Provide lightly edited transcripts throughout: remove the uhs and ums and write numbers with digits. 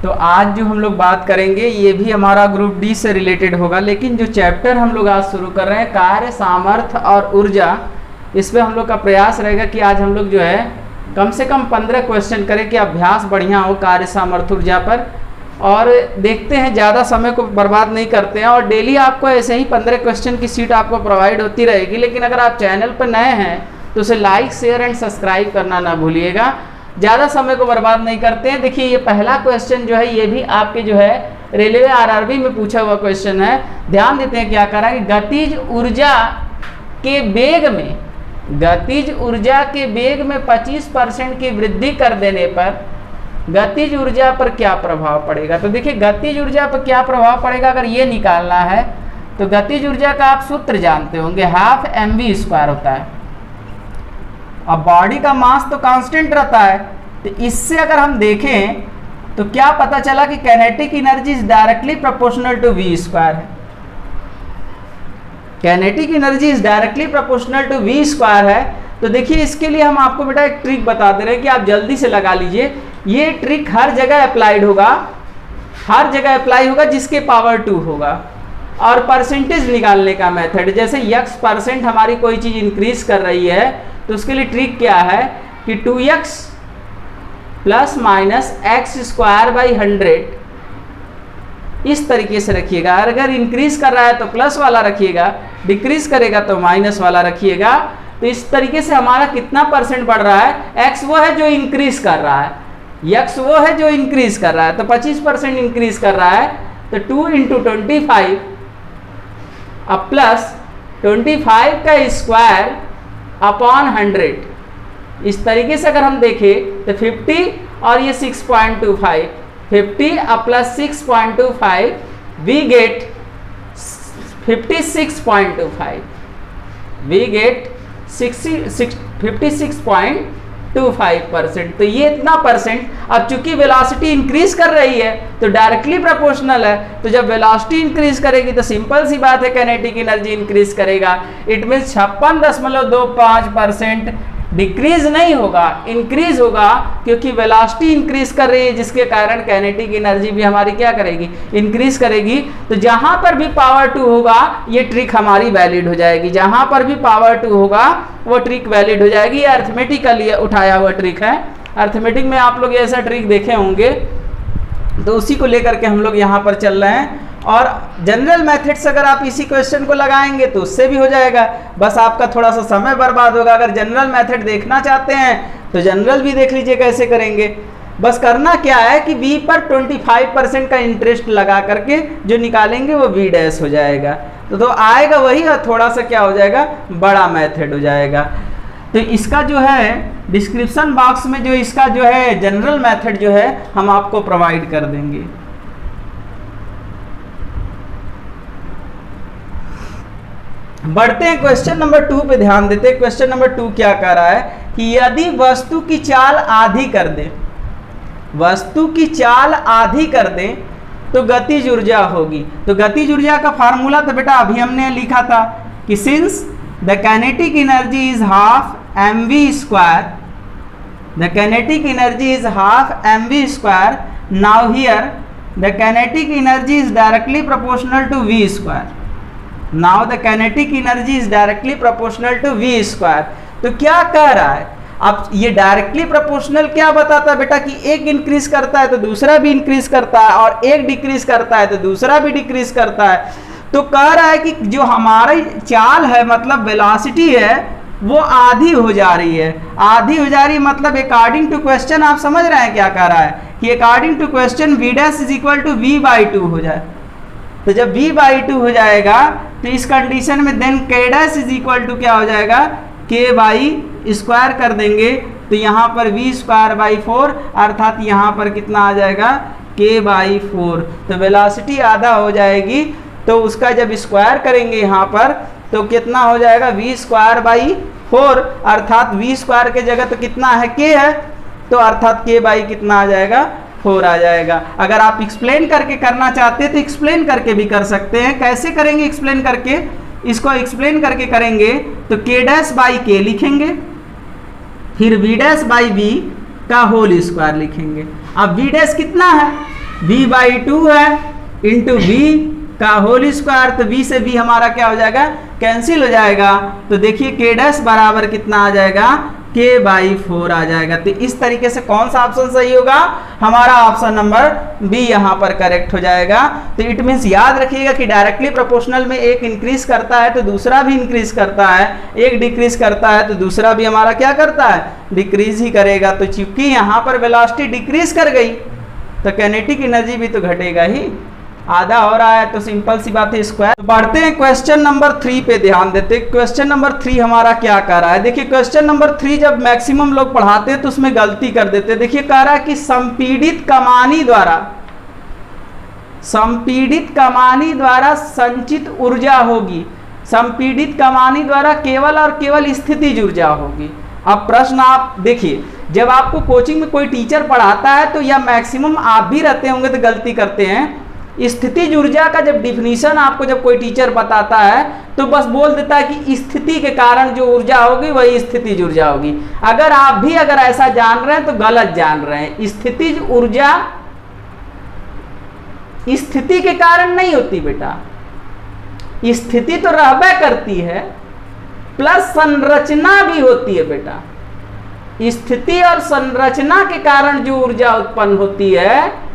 तो आज जो हम लोग बात करेंगे ये भी हमारा ग्रुप डी से रिलेटेड होगा, लेकिन जो चैप्टर हम लोग आज शुरू कर रहे हैं कार्य, सामर्थ्य और ऊर्जा, इस पर हम लोग का प्रयास रहेगा कि आज हम लोग जो है कम से कम 15 क्वेश्चन करें कि अभ्यास बढ़िया हो कार्य, सामर्थ्य, ऊर्जा पर। और देखते हैं, ज़्यादा समय को बर्बाद नहीं करते हैं और डेली आपको ऐसे ही 15 क्वेश्चन की सीट आपको प्रोवाइड होती रहेगी। लेकिन अगर आप चैनल पर नए हैं तो उसे लाइक, शेयर एंड सब्सक्राइब करना ना भूलिएगा। ज़्यादा समय को बर्बाद नहीं करते हैं। देखिए, ये पहला क्वेश्चन जो है ये भी आपके जो है रेलवे आरआरबी में पूछा हुआ क्वेश्चन है। ध्यान देते हैं क्या कह रहा है कि गतिज ऊर्जा के वेग में, गतिज ऊर्जा के वेग में 25% की वृद्धि कर देने पर गतिज ऊर्जा पर क्या प्रभाव पड़ेगा। तो देखिए, गतिज ऊर्जा पर क्या प्रभाव पड़ेगा अगर ये निकालना है तो गतिज ऊर्जा का आप सूत्र जानते होंगे, 12 mv² होता है। अब बॉडी का मास तो कांस्टेंट रहता है, तो इससे अगर हम देखें तो क्या पता चला कि kinetic energy is directly proportional to v² है। Kinetic energy is directly proportional to v² है। तो देखिए, इसके लिए हम आपको बेटा एक ट्रिक बता दे रहे हैं कि आप जल्दी से लगा लीजिए। ये ट्रिक हर जगह अप्लाइड होगा, हर जगह अप्लाई होगा जिसके पावर 2 होगा। और परसेंटेज निकालने का मेथड, जैसे x% हमारी कोई चीज़ इंक्रीज कर रही है तो उसके लिए ट्रिक क्या है कि 2x प्लस माइनस x²/100 इस तरीके से रखिएगा। अगर इंक्रीज कर रहा है तो प्लस वाला रखिएगा, डिक्रीज करेगा तो माइनस वाला रखिएगा। तो इस तरीके से हमारा कितना परसेंट बढ़ रहा है, x वो है जो इंक्रीज कर रहा है, x वो है जो इंक्रीज कर रहा है, तो 25% इंक्रीज कर रहा है। तो 2 × 25 अब प्लस 25 का स्क्वायर अपॉन 100। इस तरीके से अगर हम देखें तो 50 और ये 6.25, 50 अब plus 6.25 we get 56.25, we get 56.25%। तो ये इतना परसेंट। अब चूंकि वेलोसिटी इंक्रीज कर रही है तो डायरेक्टली प्रोपोर्शनल है, तो जब वेलोसिटी इंक्रीज करेगी तो सिंपल सी बात है काइनेटिक एनर्जी इंक्रीज करेगा। इट मीन्स 56.25% डिक्रीज नहीं होगा, इंक्रीज होगा, क्योंकि वेलोसिटी इंक्रीज कर रही है जिसके कारण काइनेटिक एनर्जी भी हमारी क्या करेगी, इंक्रीज करेगी। तो जहां पर भी पावर 2 होगा ये ट्रिक हमारी वैलिड हो जाएगी, जहां पर भी पावर 2 होगा वो ट्रिक वैलिड हो जाएगी। ये अर्थमेटिकली उठाया हुआ ट्रिक है। अर्थमेटिक में आप लोग ऐसा ट्रिक देखे होंगे, तो उसी को लेकर के हम लोग यहाँ पर चल रहे हैं। और जनरल मैथड्स अगर आप इसी क्वेश्चन को लगाएंगे तो उससे भी हो जाएगा, बस आपका थोड़ा सा समय बर्बाद होगा। अगर जनरल मैथड देखना चाहते हैं तो जनरल भी देख लीजिए कैसे करेंगे। बस करना क्या है कि v पर 25% का इंटरेस्ट लगा करके जो निकालेंगे वो v' हो जाएगा। तो आएगा वही, और थोड़ा सा क्या हो जाएगा, बड़ा मैथड हो जाएगा। तो इसका जो है डिस्क्रिप्शन बॉक्स में जो इसका जो है जनरल मैथड जो है हम आपको प्रोवाइड कर देंगे। बढ़ते हैं क्वेश्चन नंबर 2 पे ध्यान देते हैं। क्वेश्चन नंबर 2 क्या कह रहा है कि यदि वस्तु की चाल आधी कर दें, वस्तु की चाल आधी कर दें तो गतिज ऊर्जा होगी। तो गतिज ऊर्जा का फार्मूला तो बेटा अभी हमने लिखा था कि since the kinetic energy is 12 mv², the kinetic energy is 12 mv², now here the kinetic energy is directly proportional to v²। Now the kinetic energy is directly proportional to v²। तो क्या कह रहा है, अब ये डायरेक्टली प्रोपोर्शनल क्या बताता है बेटा कि एक इंक्रीज करता है तो दूसरा भी इंक्रीज करता है, और एक डिक्रीज करता है तो दूसरा भी डिक्रीज करता है। तो कह रहा है कि जो हमारी चाल है, मतलब वेलोसिटी है, वो आधी हो जा रही है। आधी हो जा रही है मतलब अकॉर्डिंग टू क्वेश्चन, आप समझ रहे हैं क्या कह रहा है कि according to question v' is equal to v/2 हो जाए। तो जब v/2 हो जाएगा तो इस कंडीशन में then k' is equal to क्या हो जाएगा, k/² कर देंगे तो यहाँ पर v²/4, अर्थात यहाँ पर कितना आ जाएगा, k/4। तो वेलोसिटी आधा हो जाएगी, तो उसका जब स्क्वायर करेंगे यहाँ पर तो कितना हो जाएगा, v²/4, अर्थात v² के जगह तो कितना है, k है, तो अर्थात k/ कितना आ जाएगा, 4 आ जाएगा। अगर आप एक्सप्लेन करके करना चाहते हैं तो एक्सप्लेन करके भी कर सकते हैं। कैसे करेंगे एक्सप्लेन करके, इसको एक्सप्लेन करके करेंगे तो k'/k लिखेंगे, फिर v'/v का होल स्क्वायर लिखेंगे। अब v' कितना है, v/2 है इंटू v का होल स्क्वायर, तो v से v हमारा क्या हो जाएगा, कैंसिल हो जाएगा। तो देखिए k डैश बराबर कितना आ जाएगा, k/4 आ जाएगा। तो इस तरीके से कौन सा ऑप्शन सही होगा, हमारा ऑप्शन नंबर बी यहाँ पर करेक्ट हो जाएगा। तो इट मीन्स याद रखिएगा कि डायरेक्टली प्रोपोर्शनल में एक इंक्रीज करता है तो दूसरा भी इंक्रीज करता है, एक डिक्रीज करता है तो दूसरा भी हमारा क्या करता है, डिक्रीज ही करेगा। तो चूंकि यहाँ पर वेलोसिटी डिक्रीज कर गई तो काइनेटिक एनर्जी भी तो घटेगा ही, आधा हो रहा है, तो सिंपल सी बात है स्क्वायर। तो बढ़ते हैं क्वेश्चन नंबर 3 पे ध्यान देते हैं। क्वेश्चन नंबर 3 हमारा क्या कह रहा है, देखिए क्वेश्चन नंबर 3 जब मैक्सिमम लोग पढ़ाते हैं तो उसमें गलती कर देते हैं। देखिए कह रहा है कि संपीड़ित कमानी द्वारा संचित ऊर्जा होगी, संपीड़ित कमानी द्वारा केवल और केवल स्थितिज ऊर्जा होगी। अब प्रश्न आप देखिए, जब आपको कोचिंग में कोई टीचर पढ़ाता है तो या मैक्सिमम आप भी रहते होंगे तो गलती करते हैं, स्थितिज ऊर्जा का जब डिफिनीशन आपको जब कोई टीचर बताता है तो बस बोल देता है कि स्थिति के कारण जो ऊर्जा होगी वही स्थितिज ऊर्जा होगी। अगर आप भी अगर ऐसा जान रहे हैं तो गलत जान रहे हैं। स्थितिज ऊर्जा स्थिति के कारण नहीं होती बेटा, स्थिति तो रहबे करती है प्लस संरचना भी होती है बेटा। स्थिति और संरचना के कारण जो ऊर्जा उत्पन्न होती है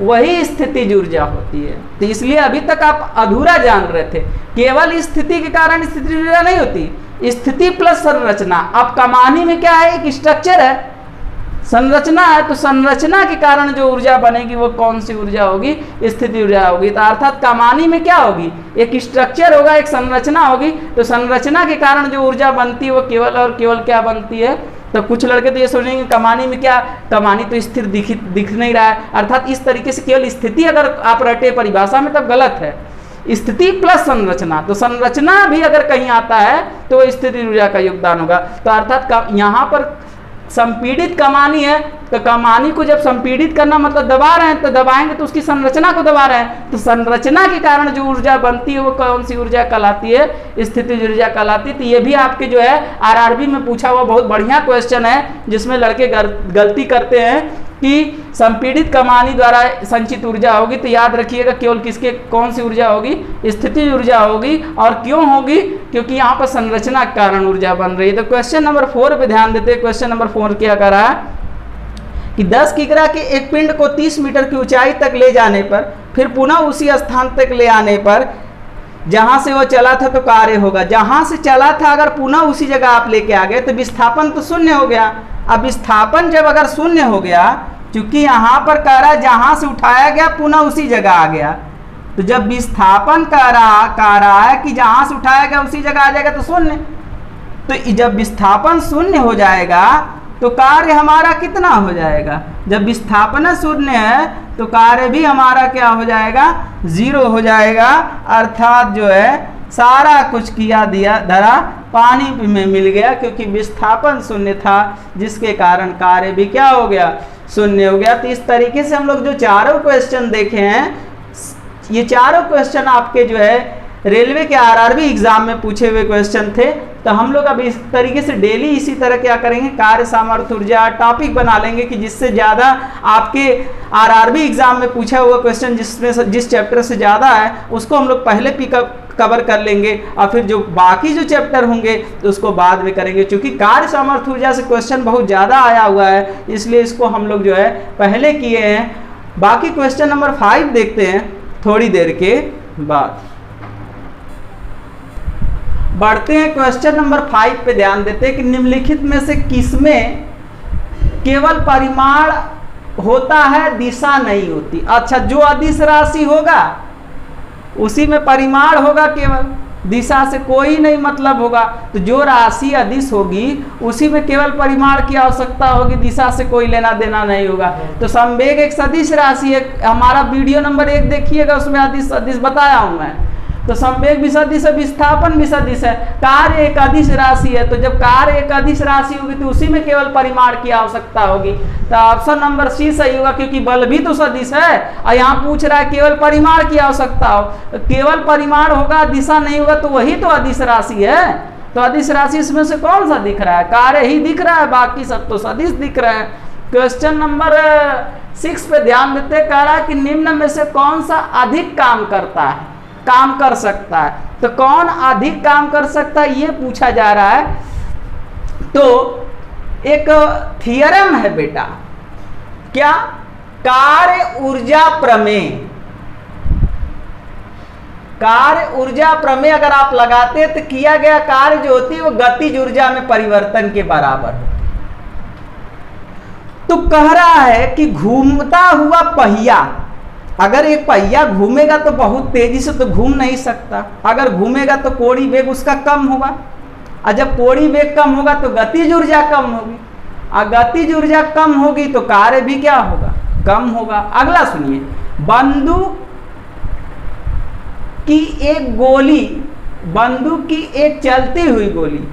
वही स्थितिज ऊर्जा होती है। तो इसलिए अभी तक आप अधूरा जान रहे थे, केवल स्थिति के कारण स्थितिज ऊर्जा नहीं होती, स्थिति प्लस संरचना। अब कमानी में क्या है, एक स्ट्रक्चर है, संरचना है, तो संरचना के कारण जो ऊर्जा बनेगी वो कौन सी ऊर्जा होगी, स्थितिज ऊर्जा होगी। तो अर्थात कमानी में क्या होगी, एक स्ट्रक्चर होगा, एक संरचना होगी, तो संरचना के कारण जो ऊर्जा बनती है वो केवल और केवल क्या बनती है। तो कुछ लड़के तो ये सोचेंगे कमानी में क्या, कमानी तो स्थिर दिख नहीं रहा है, अर्थात इस तरीके से केवल स्थिति अगर आप रटे परिभाषा में तब गलत है। स्थिति प्लस संरचना, तो संरचना भी अगर कहीं आता है तो वो स्थितिज ऊर्जा का योगदान होगा। तो अर्थात यहाँ पर संपीड़ित कमानी है, तो कमानी को जब संपीड़ित करना मतलब दबा रहे हैं, तो दबाएंगे तो उसकी संरचना को दबा रहे हैं, तो संरचना के कारण जो ऊर्जा बनती है वो कौन सी ऊर्जा कहलाती है, स्थितिज ऊर्जा कहलाती है। तो ये भी आपके जो है आरआरबी में पूछा हुआ बहुत बढ़िया क्वेश्चन है, जिसमें लड़के गलती करते हैं कि संपीड़ित कमानी द्वारा संचित ऊर्जा होगी। तो याद रखिएगा केवल किसके कौन सी ऊर्जा होगी, स्थितिज ऊर्जा होगी। और क्यों होगी, क्योंकि यहाँ पर संरचना के कारण ऊर्जा बन रही है। तो क्वेश्चन नंबर 4 पे ध्यान देते हैं। क्वेश्चन नंबर 4 क्या कर रहा है कि 10 किग्रा के एक पिंड को 30 मीटर की ऊंचाई तक ले जाने पर फिर पुनः उसी स्थान तक ले आने पर जहां से वो चला था तो कार्य होगा। जहां से चला था अगर पुनः उसी जगह आप लेके आ गए तो विस्थापन तो शून्य हो गया। अब विस्थापन जब अगर शून्य हो गया, क्योंकि यहाँ पर कह रहा है जहां से उठाया गया पुनः उसी जगह आ गया, तो जब विस्थापन कह रहा है कि जहां से उठाया गया उसी जगह आ जाएगा तो शून्य। तो जब विस्थापन शून्य हो जाएगा तो कार्य हमारा कितना हो जाएगा, जब विस्थापन शून्य है तो कार्य भी हमारा क्या हो जाएगा, 0 हो जाएगा। अर्थात जो है सारा कुछ किया दिया धरा पानी में मिल गया, क्योंकि विस्थापन शून्य था जिसके कारण कार्य भी क्या हो गया, शून्य हो गया। तो इस तरीके से हम लोग जो चारों क्वेश्चन देखे हैं, ये चारों क्वेश्चन आपके जो है रेलवे के आरआरबी एग्जाम में पूछे हुए क्वेश्चन थे। तो हम लोग अब इस तरीके से डेली इसी तरह क्या करेंगे, कार्य सामर्थ्य ऊर्जा टॉपिक बना लेंगे कि जिससे ज़्यादा आपके आरआरबी एग्जाम में पूछा हुआ क्वेश्चन जिसमें जिस चैप्टर से ज़्यादा है उसको हम लोग पहले पिकअप कवर कर लेंगे, और फिर जो बाकी जो चैप्टर होंगे तो उसको बाद में करेंगे। क्योंकि कार्य सामर्थ्य ऊर्जा से क्वेश्चन बहुत ज़्यादा आया हुआ है, इसलिए इसको हम लोग जो है पहले किए हैं। बाकी क्वेश्चन नंबर 5 देखते हैं थोड़ी देर के बाद। बढ़ते हैं क्वेश्चन नंबर 5 पे ध्यान देते हैं कि निम्नलिखित में से किसमें केवल परिमाण होता है, दिशा नहीं होती। अच्छा, जो अदिश राशि होगा उसी में परिमाण होगा, केवल दिशा से कोई नहीं मतलब होगा। तो जो राशि अदिश होगी उसी में केवल परिमाण की आवश्यकता होगी, दिशा से कोई लेना देना नहीं होगा। तो संवेग एक सदिश राशि है, हमारा वीडियो नंबर 1 देखिएगा, उसमें अदिश अदिश बताया हूं मैं। तो संवेग भी सदिश है, विस्थापन भी सदिश है, कार्य एक अदिश राशि है। तो जब कार्य एक अदिश राशि होगी तो उसी में केवल परिमाण की आवश्यकता होगी। तो ऑप्शन नंबर सी सही होगा, क्योंकि बल भी तो सदिश है और यहाँ पूछ रहा है केवल परिमाण की आवश्यकता हो। तो केवल परिमाण होगा, दिशा नहीं होगा, तो वही तो अदिश राशि है। तो अदिश राशि इसमें से कौन सा दिख रहा है, कार्य ही दिख रहा है, बाकी सब तो सदिश दिख रहा है। क्वेश्चन नंबर 6 पे ध्यान देते, कह रहा है कि निम्न में से कौन सा अधिक काम करता है, काम कर सकता है। तो कौन अधिक काम कर सकता है ये पूछा जा रहा है। तो एक थियरम है बेटा, क्या? कार्य ऊर्जा प्रमेय। कार्य ऊर्जा प्रमेय अगर आप लगाते हैं तो किया गया कार्य जो होती है वो गतिज ऊर्जा में परिवर्तन के बराबर होती है। तो कह रहा है कि घूमता हुआ पहिया, अगर एक पहिया घूमेगा तो बहुत तेजी से तो घूम नहीं सकता, अगर घूमेगा तो कोणीय वेग उसका कम होगा, और जब कोणीय वेग कम होगा तो गतिज ऊर्जा कम होगी, और गतिज ऊर्जा कम होगी तो कार्य भी क्या होगा? कम होगा। अगला सुनिए, बंदूक की एक गोली, बंदूक की एक चलती हुई गोली,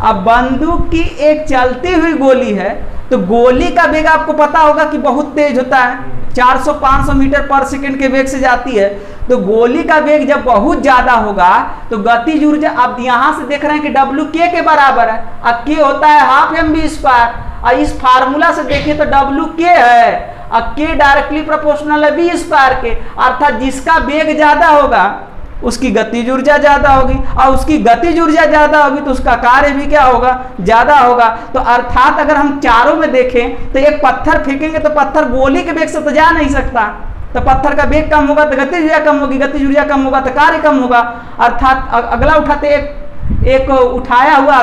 अब बंदूक की एक चलती हुई गोली है तो गोली का वेग आपको पता होगा कि बहुत तेज होता है, 400-500 मीटर पर सेकंड के वेग से जाती है। तो गोली का वेग जब बहुत ज्यादा होगा तो गतिज ऊर्जा, अब यहां से देख रहे हैं कि W K के बराबर है, अब K होता है हाफ mv², और इस फार्मूला से देखिए तो W K है और K डायरेक्टली प्रोपोर्शनल है v² के, अर्थात जिसका वेग ज्यादा होगा उसकी गतिज ऊर्जा ज्यादा होगी, और उसकी गतिज ऊर्जा ज्यादा होगी तो उसका कार्य भी क्या होगा? ज्यादा होगा। तो अर्थात अगर हम चारों में देखें तो एक पत्थर फेंकेंगे तो पत्थर गोली के वेग से तो जा नहीं सकता, तो पत्थर का वेग कम होगा तो गतिज ऊर्जा कम होगी, गतिज ऊर्जा कम होगा तो कार्य कम होगा। अर्थात अगला उठाते, एक उठाया हुआ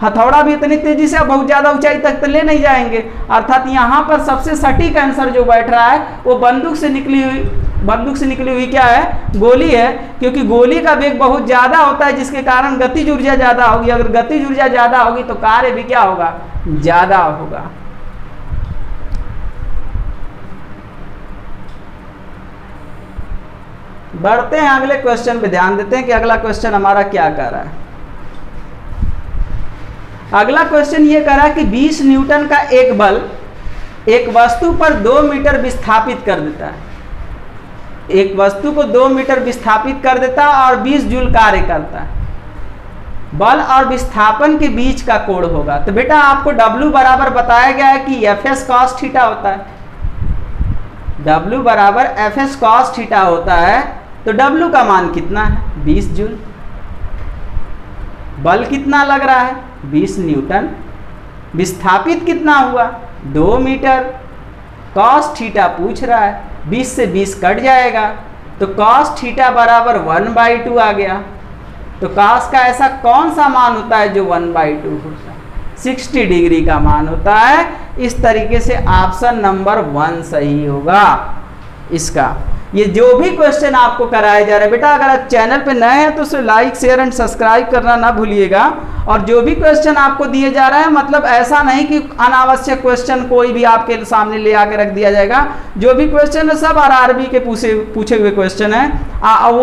हथौड़ा भी इतनी तेजी से बहुत ज्यादा ऊंचाई तक तो ले नहीं जाएंगे। अर्थात यहाँ पर सबसे सटीक आंसर जो बैठ रहा है वो बंदूक से निकली हुई क्या है? गोली है, क्योंकि गोली का वेग बहुत ज्यादा होता है जिसके कारण गतिज ऊर्जा ज्यादा होगी, अगर गतिज ऊर्जा ज्यादा होगी तो कार्य भी क्या होगा? ज्यादा होगा। बढ़ते हैं अगले क्वेश्चन पे, ध्यान देते हैं कि अगला क्वेश्चन हमारा क्या कर रहा है। अगला क्वेश्चन ये कह रहा है कि 20 न्यूटन का एक बल एक वस्तु पर 2 मीटर विस्थापित कर देता है, एक वस्तु को 2 मीटर विस्थापित कर देता है और 20 जूल कार्य करता है। बल और विस्थापन के बीच का कोण होगा। तो बेटा आपको W बराबर बताया गया है कि Fs cos थीटा होता है, W बराबर Fs cos थीटा होता है। तो W का मान कितना है? 20 जूल। बल कितना लग रहा है? 20 न्यूटन। विस्थापित कितना हुआ? 2 मीटर। cos थीटा पूछ रहा है, 20 से 20 कट जाएगा तो cos थीटा बराबर 1/2 आ गया। तो cos का ऐसा कौन सा मान होता है जो 1/2 होता है? 60 डिग्री का मान होता है। इस तरीके से ऑप्शन नंबर 1 सही होगा इसका। ये जो भी क्वेश्चन आपको कराया जा रहा है बेटा, अगर आप चैनल पे नए हैं तो उसे लाइक शेयर एंड सब्सक्राइब करना ना भूलिएगा। और जो भी क्वेश्चन आपको दिए जा रहा है, मतलब ऐसा नहीं कि अनावश्यक क्वेश्चन कोई भी आपके सामने ले आके रख दिया जाएगा। जो भी क्वेश्चन है सब RRB के पूछे हुए क्वेश्चन है,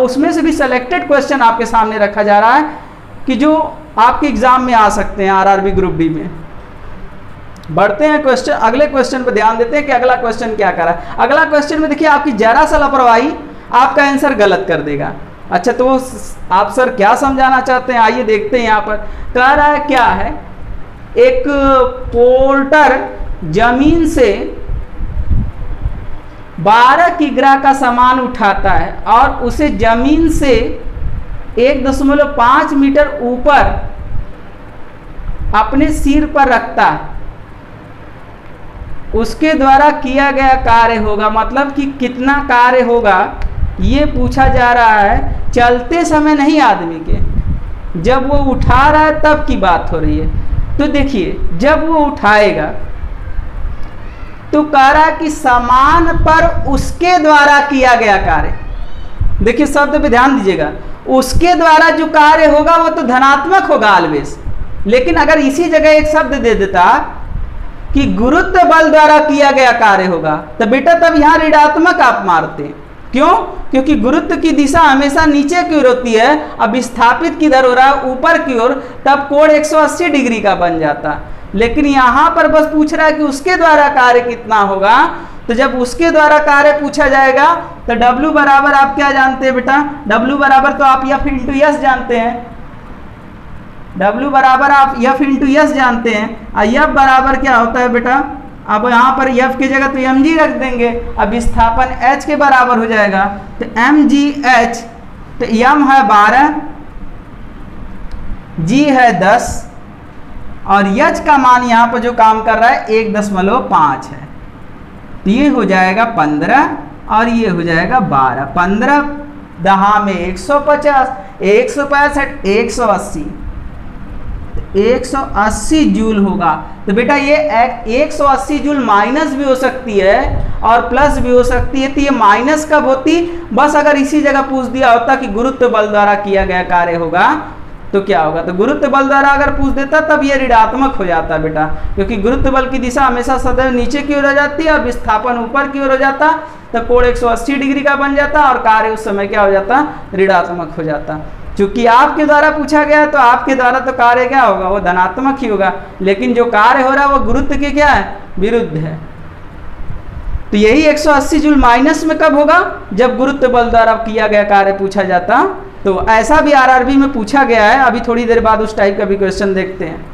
उसमें से भी सिलेक्टेड क्वेश्चन आपके सामने रखा जा रहा है कि जो आपके एग्जाम में आ सकते हैं RRB ग्रुप डी में। बढ़ते हैं क्वेश्चन, अगले क्वेश्चन पर ध्यान देते हैं कि अगला क्वेश्चन क्या कर रहा है। अगला क्वेश्चन में देखिए आपकी जरा सा लापरवाही आपका आंसर गलत कर देगा। अच्छा, तो आप सर क्या समझाना चाहते हैं, आइए देखते हैं। यहाँ पर कह रहा है क्या है, एक पोर्टर जमीन से 12 किग्रा का सामान उठाता है और उसे जमीन से 1.5 मीटर ऊपर अपने सिर पर रखता है। उसके द्वारा किया गया कार्य होगा, मतलब कि कितना कार्य होगा ये पूछा जा रहा है। चलते समय नहीं आदमी के, जब वो उठा रहा है तब की बात हो रही है। तो देखिए जब वो उठाएगा तो कह रहा है कि सामान पर उसके द्वारा किया गया कार्य। देखिए शब्द पे ध्यान दीजिएगा, उसके द्वारा जो कार्य होगा वो तो धनात्मक होगा ऑलवेज। लेकिन अगर इसी जगह एक शब्द दे देता कि गुरुत्व बल द्वारा किया गया कार्य होगा, तो बेटा तब यहाँ ऋणात्मक आप मारते। क्यों? क्योंकि गुरुत्व की दिशा हमेशा नीचे की ओर होती है, अब विस्थापित किधर हो रहा है? ऊपर की ओर, तब कोण 180 डिग्री का बन जाता। लेकिन यहाँ पर बस पूछ रहा है कि उसके द्वारा कार्य कितना होगा। तो जब उसके द्वारा कार्य पूछा जाएगा तो W बराबर आप क्या जानते हैं बेटा? W बराबर तो आप F इंटू एस जानते हैं। W बराबर आप F इंटू एस जानते हैं। F बराबर क्या होता है बेटा? अब यहाँ पर F की जगह तो mg रख देंगे। अब विस्थापन h के बराबर हो जाएगा, तो mgh, तो m है 12, g है 10 और h का मान यहाँ पर जो काम कर रहा है 1.5 है, तो ये हो जाएगा 15 और ये हो जाएगा 12। 15 दहा में 150, 165, 180, 180 जूल होगा। तो बेटा ये 180 जूल माइनस भी हो सकती है और प्लस भी हो सकती है। तो ये माइनस कब होती, बस अगर इसी जगह पूछ दिया होता कि गुरुत्व बल द्वारा किया गया कार्य होगा तो क्या होगा, तो गुरुत्व बल द्वारा अगर पूछ देता तब ये ऋणात्मक हो जाता बेटा, क्योंकि गुरुत्व बल की दिशा हमेशा सदैव नीचे की ओर हो जाती है और विस्थापन ऊपर की ओर हो जाता, तो कोण 180 डिग्री का बन जाता और कार्य उस समय क्या हो जाता, ऋणात्मक हो जाता। चूंकि आपके द्वारा पूछा गया है तो आपके द्वारा तो कार्य क्या होगा, वो धनात्मक ही होगा, लेकिन जो कार्य हो रहा है वो गुरुत्व के क्या है, विरुद्ध है। तो यही 180 जूल माइनस में कब होगा, जब गुरुत्व बल द्वारा किया गया कार्य पूछा जाता। तो ऐसा भी आरआरबी में पूछा गया है, अभी थोड़ी देर बाद उस टाइप का भी क्वेश्चन देखते हैं।